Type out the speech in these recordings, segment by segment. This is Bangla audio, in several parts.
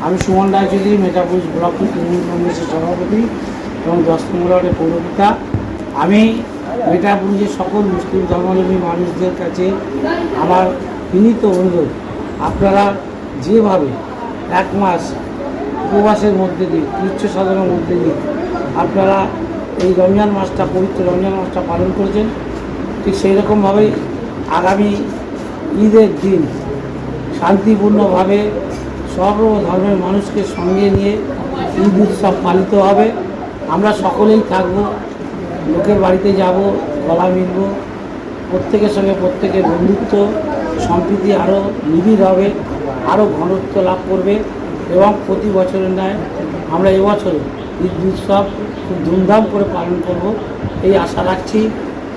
আমি সুমন রায়চৌধুরী, মেটাপুর ব্লক তৃণমূল কংগ্রেসের সভাপতি এবং 10 নম্বর ওয়ার্ডের পৌরপিতা। আমি মেটাপুরের সকল মুসলিম ধর্মাবলম্বী মানুষদের কাছে আমার বিনীত অনুরোধ, আপনারা যেভাবে 1 মাস উপবাসের মধ্যে দিয়ে, উচ্চ সাধনার মধ্যে দিয়ে আপনারা এই রমজান মাসটা, পবিত্র রমজান মাসটা পালন করেছেন, ঠিক সেই রকমভাবেই আগামী ঈদের দিন শান্তিপূর্ণভাবে সর্ব ধর্মের মানুষকে সঙ্গে নিয়ে ঈদ উৎসব পালিত হবে। আমরা সকলেই থাকব, লোকের বাড়িতে যাব, গলা মিলব, প্রত্যেকের সঙ্গে প্রত্যেকের বন্ধুত্ব সম্প্রীতি আরও নিবিড় হবে, আরও ঘনত্ব লাভ করবে এবং প্রতি বছরের ন্যায় আমরা এবছর ঈদ উৎসব খুব ধুমধাম করে পালন করব এই আশা রাখছি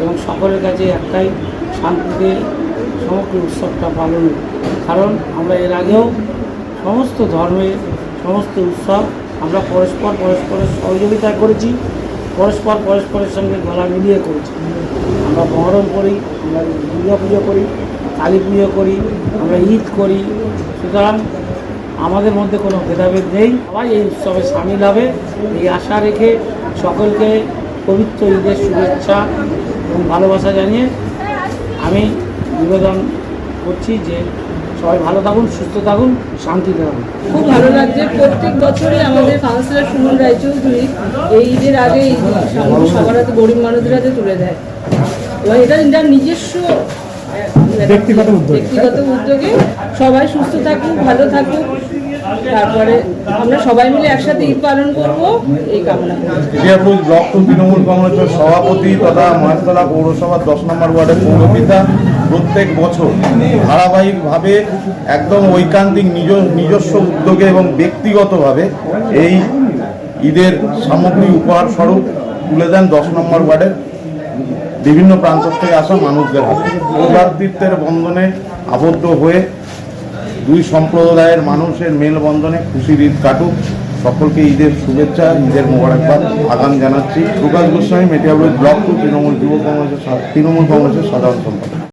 এবং সকলের কাছে একটাই, শান্তিতে সমগ্র উৎসবটা পালন। কারণ আমরা এর আগেও সমস্ত ধর্মের সমস্ত উৎসব আমরা পরস্পরের সহযোগিতা করেছি, পরস্পরের সঙ্গে গলা মিলিয়ে করেছি। আমরা মহরম করি, আমরা দুর্গা পুজো করি, কালী পুজো করি, আমরা ঈদ করি। সুতরাং আমাদের মধ্যে কোনো ভেদাভেদ নেই, সবাই এই উৎসবে সামিল হবে এই আশা রেখে সকলকে পবিত্র ঈদের শুভেচ্ছা এবং ভালোবাসা জানিয়ে আমি নিবেদন করছি যে সবাই ভালো থাকুন, সুস্থ থাকুন, শান্তিতে থাকুন। খুব ভালো লাগছে। প্রত্যেক বছরই আমাদের কাউন্সিলর সুমন রায়চৌধুরী এই ঈদের আগে এই সবার হাতে, গরিব মানুষদের হাতে তুলে দেয় এবং এটা নিজস্ব ব্যক্তিগত উদ্যোগে সবাই সুস্থ থাকুক, ভালো থাকুক, তারপরে আমরা সবাই মিলে একসাথে ঈদ পালন করব এই কামনা করি। মেটিয়াপুর ব্লক তৃণমূল কংগ্রেসের সভাপতি তথা মহেশতলা পৌরসভার 10 নম্বর ওয়ার্ডের পৌরপিতা প্রত্যেক বছর ধারাবাহিকভাবে একদম ঐকান্তিক নিজস্ব উদ্যোগে এবং ব্যক্তিগতভাবে এই ঈদের সামগ্রী উপহার স্বরূপ তুলে দেন 10 নম্বর ওয়ার্ডের বিভিন্ন প্রান্ত থেকে আসা মানুষদের হাতে। ভ্রাতৃত্বের বন্ধনে আবদ্ধ হয়ে দুই সম্প্রদায়ের মানুষের মেলবন্ধনে খুশির ঈদ কাটুক। সকলকে ঈদের শুভেচ্ছা, ঈদের মোবারকবাদ আগাম জানাচ্ছি। প্রকাশ গোস্বামী, মেটিয়াপুর ব্লক 2 তৃণমূল কংগ্রেসের সাধারণ সম্পাদক।